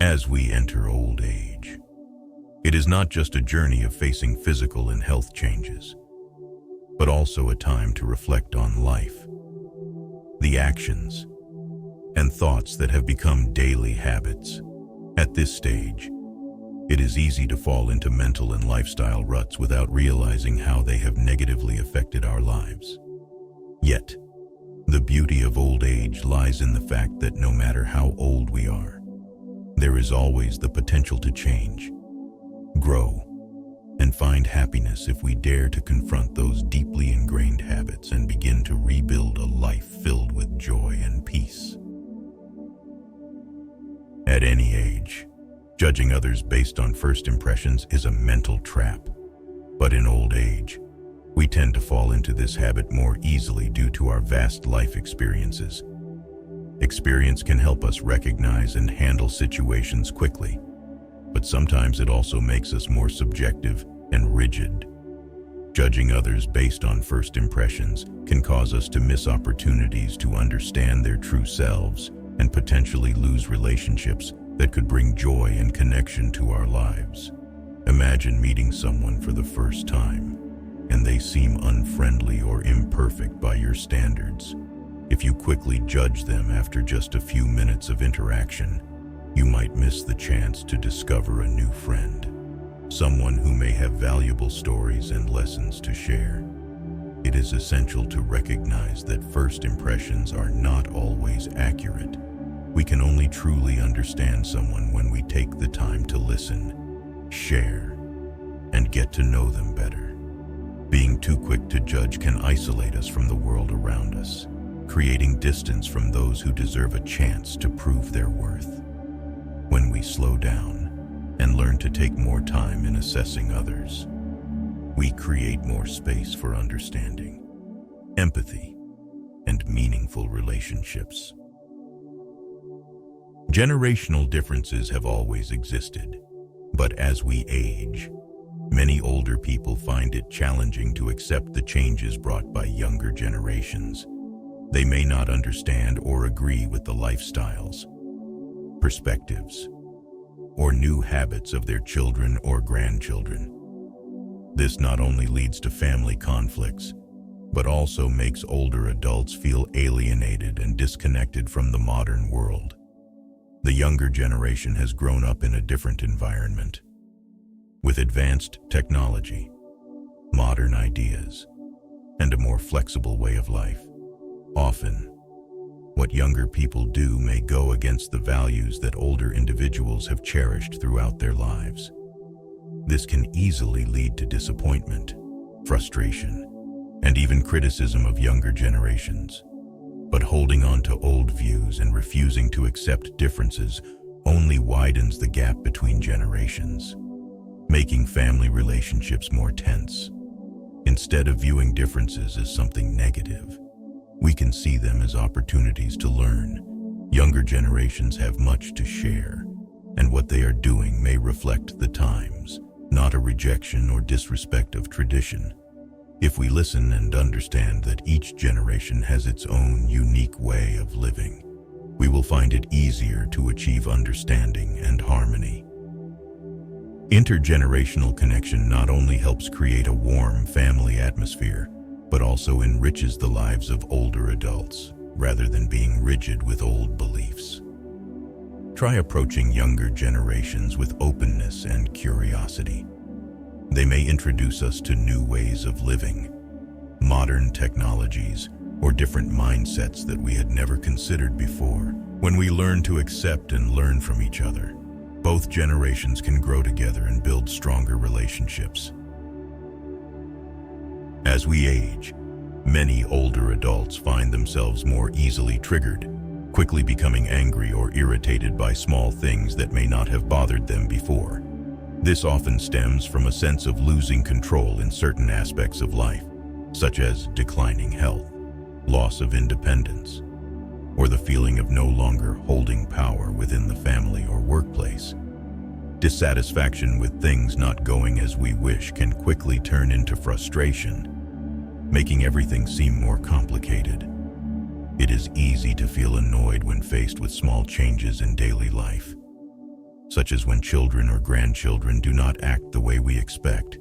As we enter old age, it is not just a journey of facing physical and health changes, but also a time to reflect on life, the actions, and thoughts that have become daily habits. At this stage, it is easy to fall into mental and lifestyle ruts without realizing how they have negatively affected our lives. Yet, the beauty of old age lies in the fact that no matter how old we are, there is always the potential to change, grow, and find happiness if we dare to confront those deeply ingrained habits and begin to rebuild a life filled with joy and peace. At any age, judging others based on first impressions is a mental trap. But in old age, we tend to fall into this habit more easily due to our vast life experiences. Experience can help us recognize and handle situations quickly, but sometimes it also makes us more subjective and rigid. Judging others based on first impressions can cause us to miss opportunities to understand their true selves and potentially lose relationships that could bring joy and connection to our lives. Imagine meeting someone for the first time, and they seem unfriendly or imperfect by your standards. If you quickly judge them after just a few minutes of interaction, you might miss the chance to discover a new friend, someone who may have valuable stories and lessons to share. It is essential to recognize that first impressions are not always accurate. We can only truly understand someone when we take the time to listen, share, and get to know them better. Being too quick to judge can isolate us from the world around us, creating distance from those who deserve a chance to prove their worth. When we slow down and learn to take more time in assessing others, we create more space for understanding, empathy, and meaningful relationships. Generational differences have always existed, but as we age, many older people find it challenging to accept the changes brought by younger generations. They may not understand or agree with the lifestyles, perspectives, or new habits of their children or grandchildren. This not only leads to family conflicts, but also makes older adults feel alienated and disconnected from the modern world. The younger generation has grown up in a different environment, with advanced technology, modern ideas, and a more flexible way of life. Often, what younger people do may go against the values that older individuals have cherished throughout their lives. This can easily lead to disappointment, frustration, and even criticism of younger generations. But holding on to old views and refusing to accept differences only widens the gap between generations, making family relationships more tense. Instead of viewing differences as something negative, we can see them as opportunities to learn. Younger generations have much to share, and what they are doing may reflect the times, not a rejection or disrespect of tradition. If we listen and understand that each generation has its own unique way of living, we will find it easier to achieve understanding and harmony. Intergenerational connection not only helps create a warm family atmosphere, but also enriches the lives of older adults, rather than being rigid with old beliefs. Try approaching younger generations with openness and curiosity. They may introduce us to new ways of living, modern technologies, or different mindsets that we had never considered before. When we learn to accept and learn from each other, both generations can grow together and build stronger relationships. As we age, many older adults find themselves more easily triggered, quickly becoming angry or irritated by small things that may not have bothered them before. This often stems from a sense of losing control in certain aspects of life, such as declining health, loss of independence, or the feeling of no longer holding power within the family or workplace. Dissatisfaction with things not going as we wish can quickly turn into frustration, making everything seem more complicated. It is easy to feel annoyed when faced with small changes in daily life. such as when children or grandchildren do not act the way we expect,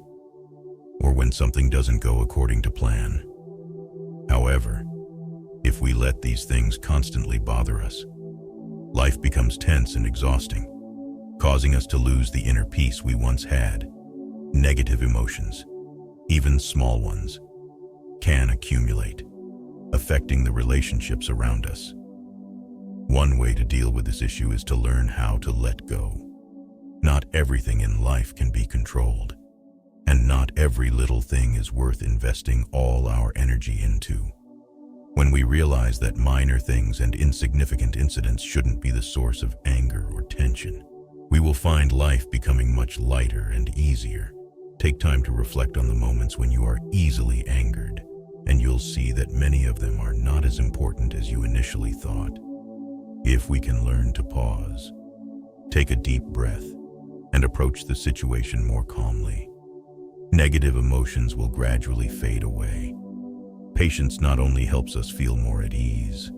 or when something doesn't go according to plan. However, if we let these things constantly bother us, life becomes tense and exhausting, causing us to lose the inner peace we once had. Negative emotions, even small ones, can accumulate, affecting the relationships around us. One way to deal with this issue is to learn how to let go. Not everything in life can be controlled, and not every little thing is worth investing all our energy into. When we realize that minor things and insignificant incidents shouldn't be the source of anger or tension, we will find life becoming much lighter and easier. Take time to reflect on the moments when you are easily angered, and you'll see that many of them are not as important as you initially thought. If we can learn to pause, take a deep breath, and approach the situation more calmly, negative emotions will gradually fade away. Patience not only helps us feel more at ease,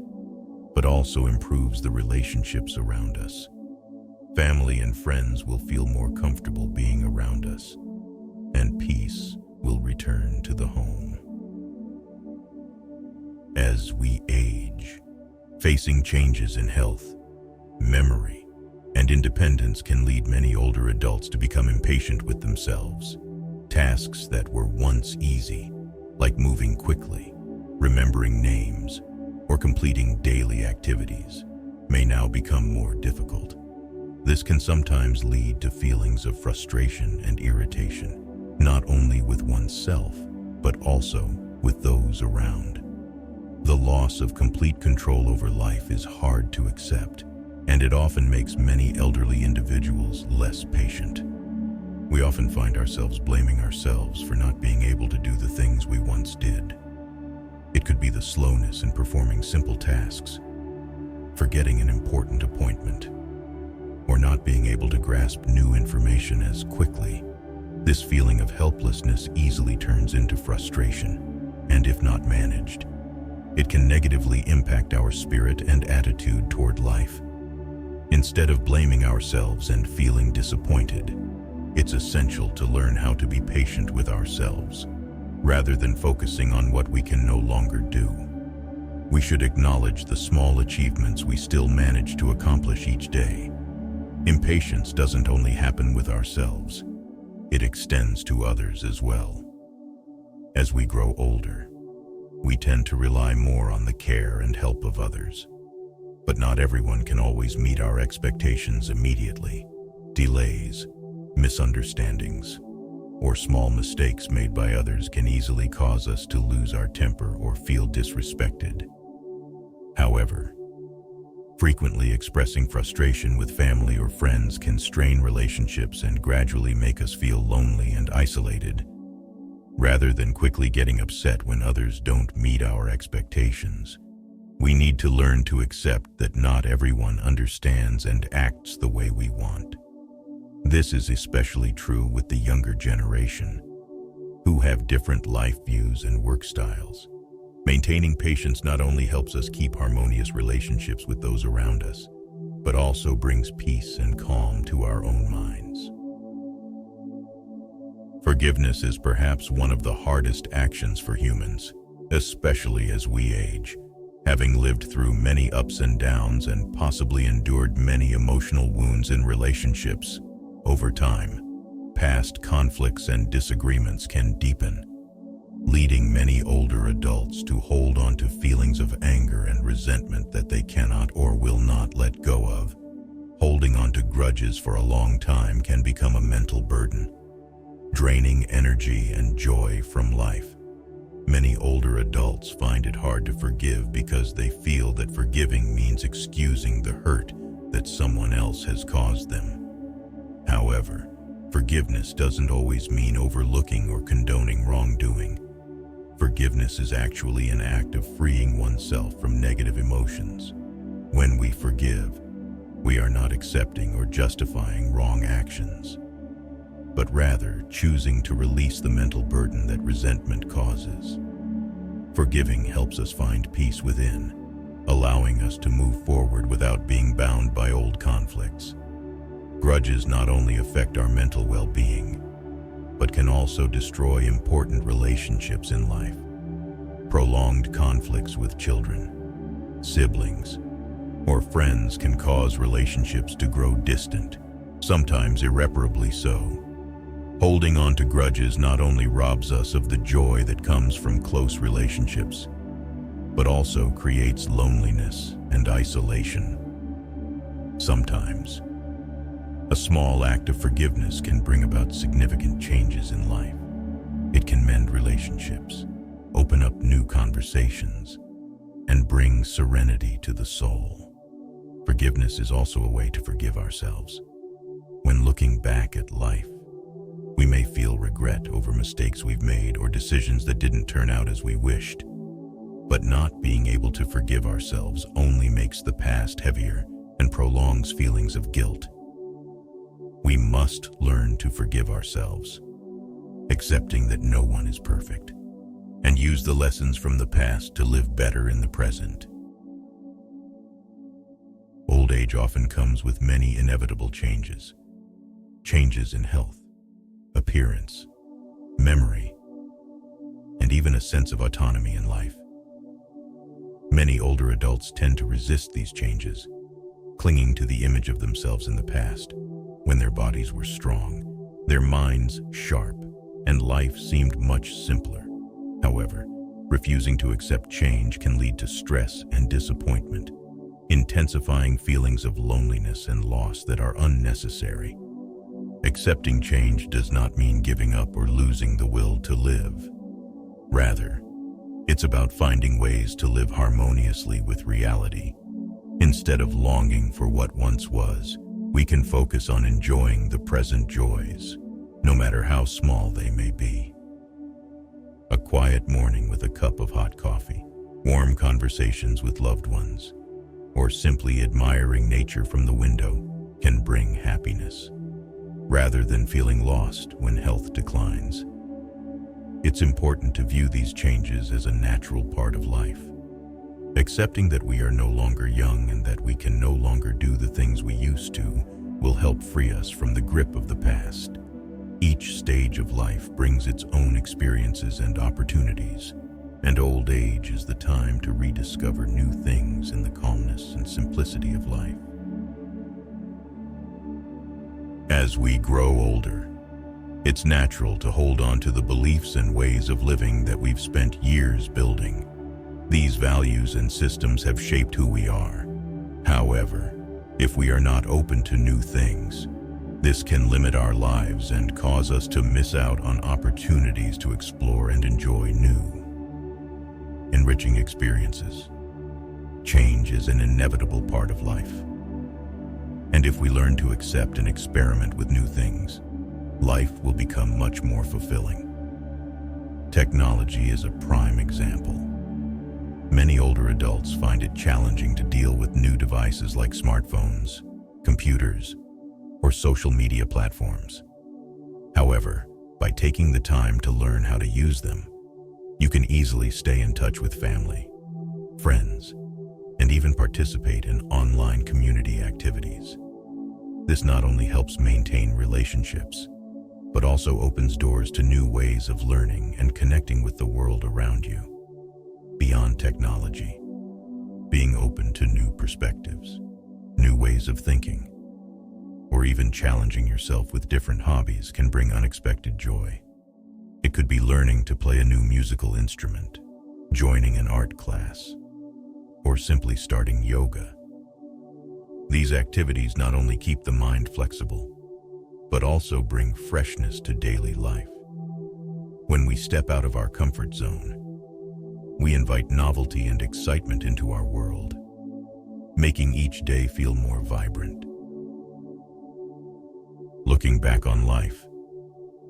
but also improves the relationships around us. Family and friends will feel more comfortable being around us, and peace will return to the home. As we age, facing changes in health, memory, and independence can lead many older adults to become impatient with themselves. Tasks that were once easy, like moving quickly, remembering names, or completing daily activities, may now become more difficult. This can sometimes lead to feelings of frustration and irritation, not only with oneself, but also with those around. The loss of complete control over life is hard to accept, and it often makes many elderly individuals less patient. We often find ourselves blaming ourselves for not being able to do the things we once did. It could be the slowness in performing simple tasks, forgetting an important appointment, or not being able to grasp new information as quickly. This feeling of helplessness easily turns into frustration, and if not managed, it can negatively impact our spirit and attitude toward life. Instead of blaming ourselves and feeling disappointed, it's essential to learn how to be patient with ourselves, rather than focusing on what we can no longer do. We should acknowledge the small achievements we still manage to accomplish each day. Impatience doesn't only happen with ourselves, it extends to others as well. As we grow older, we tend to rely more on the care and help of others. But not everyone can always meet our expectations immediately. Delays, misunderstandings, or small mistakes made by others can easily cause us to lose our temper or feel disrespected. However, frequently expressing frustration with family or friends can strain relationships and gradually make us feel lonely and isolated. Rather than quickly getting upset when others don't meet our expectations, we need to learn to accept that not everyone understands and acts the way we want. This is especially true with the younger generation, who have different life views and work styles. Maintaining patience not only helps us keep harmonious relationships with those around us, but also brings peace and calm to our own minds. Forgiveness is perhaps one of the hardest actions for humans, especially as we age. Having lived through many ups and downs and possibly endured many emotional wounds in relationships, over time, past conflicts and disagreements can deepen, leading many older adults to hold on to feelings of anger and resentment that they cannot or will not let go of. Holding on to grudges for a long time can become a mental burden, draining energy and joy from life. Many older adults find it hard to forgive because they feel that forgiving means excusing the hurt that someone else has caused them. However, forgiveness doesn't always mean overlooking or condoning wrongdoing. Forgiveness is actually an act of freeing oneself from negative emotions. When we forgive, we are not accepting or justifying wrong actions, but rather choosing to release the mental burden that resentment causes. Forgiving helps us find peace within, allowing us to move forward without being bound by old conflicts. Grudges not only affect our mental well-being, but can also destroy important relationships in life. Prolonged conflicts with children, siblings, or friends can cause relationships to grow distant, sometimes irreparably so. Holding on to grudges not only robs us of the joy that comes from close relationships, but also creates loneliness and isolation. Sometimes, a small act of forgiveness can bring about significant changes in life. It can mend relationships, open up new conversations, and bring serenity to the soul. Forgiveness is also a way to forgive ourselves. When looking back at life, we may feel regret over mistakes we've made or decisions that didn't turn out as we wished. But not being able to forgive ourselves only makes the past heavier and prolongs feelings of guilt. We must learn to forgive ourselves, accepting that no one is perfect, and use the lessons from the past to live better in the present. Old age often comes with many inevitable changes. Changes in health, appearance, memory, and even a sense of autonomy in life. Many older adults tend to resist these changes, clinging to the image of themselves in the past, when their bodies were strong, their minds sharp, and life seemed much simpler. However, refusing to accept change can lead to stress and disappointment, intensifying feelings of loneliness and loss that are unnecessary. Accepting change does not mean giving up or losing the will to live. Rather, it's about finding ways to live harmoniously with reality. Instead of longing for what once was, we can focus on enjoying the present joys, no matter how small they may be. A quiet morning with a cup of hot coffee, warm conversations with loved ones, or simply admiring nature from the window can bring happiness, rather than feeling lost when health declines. It's important to view these changes as a natural part of life. Accepting that we are no longer young and that we can no longer do the things we used to will help free us from the grip of the past. Each stage of life brings its own experiences and opportunities, and old age is the time to rediscover new things in the calmness and simplicity of life. As we grow older, it's natural to hold on to the beliefs and ways of living that we've spent years building. These values and systems have shaped who we are. However, if we are not open to new things, this can limit our lives and cause us to miss out on opportunities to explore and enjoy new, enriching experiences. Change is an inevitable part of life. And if we learn to accept and experiment with new things, life will become much more fulfilling. Technology is a prime example. Many older adults find it challenging to deal with new devices like smartphones, computers, or social media platforms. However, by taking the time to learn how to use them, you can easily stay in touch with family, friends, and even participate in online community activities. This not only helps maintain relationships, but also opens doors to new ways of learning and connecting with the world around you. Beyond technology, being open to new perspectives, new ways of thinking, or even challenging yourself with different hobbies can bring unexpected joy. It could be learning to play a new musical instrument, joining an art class, or simply starting yoga. These activities not only keep the mind flexible, but also bring freshness to daily life. When we step out of our comfort zone, we invite novelty and excitement into our world, making each day feel more vibrant. Looking back on life,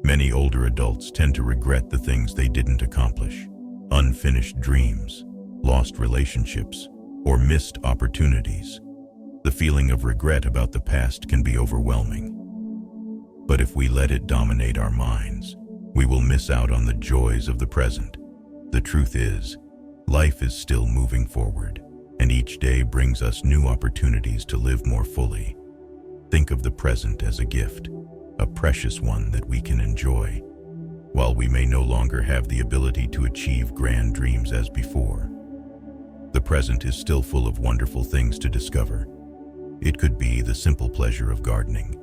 many older adults tend to regret the things they didn't accomplish, unfinished dreams, lost relationships, or missed opportunities. The feeling of regret about the past can be overwhelming. But if we let it dominate our minds, we will miss out on the joys of the present. The truth is, life is still moving forward, and each day brings us new opportunities to live more fully. Think of the present as a gift, a precious one that we can enjoy. While we may no longer have the ability to achieve grand dreams as before, the present is still full of wonderful things to discover. It could be the simple pleasure of gardening,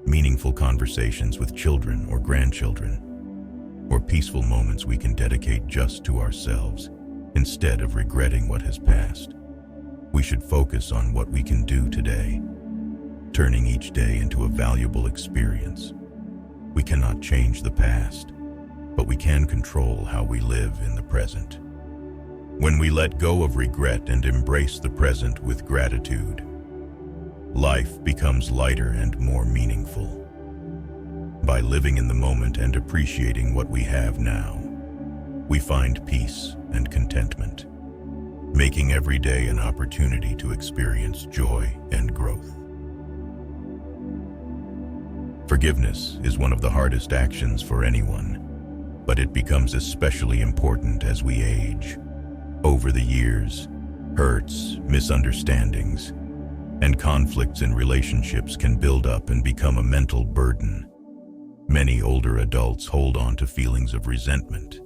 meaningful conversations with children or grandchildren, or peaceful moments we can dedicate just to ourselves instead of regretting what has passed. We should focus on what we can do today, turning each day into a valuable experience. We cannot change the past, but we can control how we live in the present. When we let go of regret and embrace the present with gratitude, life becomes lighter and more meaningful. By living in the moment and appreciating what we have now, we find peace and contentment, making every day an opportunity to experience joy and growth. Forgiveness is one of the hardest actions for anyone, but it becomes especially important as we age. Over the years, hurts, misunderstandings, and conflicts in relationships can build up and become a mental burden. Many older adults hold on to feelings of resentment,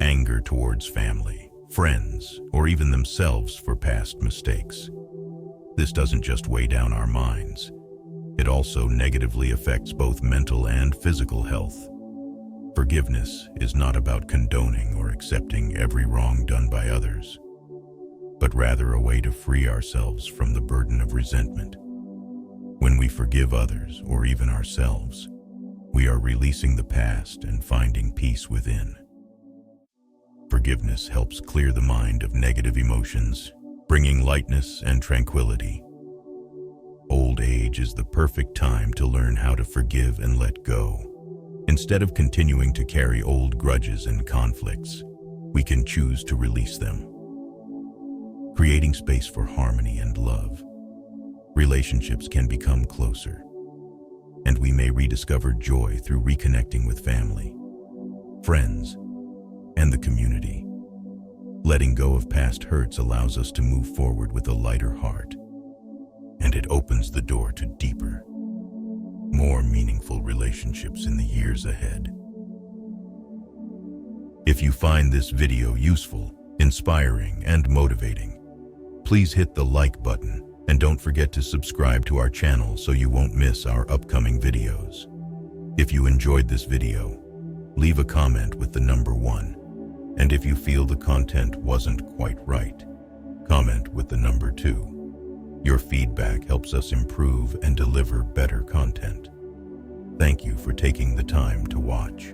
anger towards family, friends, or even themselves for past mistakes. This doesn't just weigh down our minds. It also negatively affects both mental and physical health. Forgiveness is not about condoning or accepting every wrong done by others, but rather a way to free ourselves from the burden of resentment. When we forgive others or even ourselves, we are releasing the past and finding peace within. Forgiveness helps clear the mind of negative emotions, bringing lightness and tranquility. Old age is the perfect time to learn how to forgive and let go. Instead of continuing to carry old grudges and conflicts, we can choose to release them, creating space for harmony and love. Relationships can become closer, and we may rediscover joy through reconnecting with family, friends, and the community. Letting go of past hurts allows us to move forward with a lighter heart, and it opens the door to deeper, more meaningful relationships in the years ahead. If you find this video useful, inspiring, and motivating, please hit the like button and don't forget to subscribe to our channel so you won't miss our upcoming videos. If you enjoyed this video, leave a comment with the number 1. And if you feel the content wasn't quite right, comment with the number 2. Your feedback helps us improve and deliver better content. Thank you for taking the time to watch.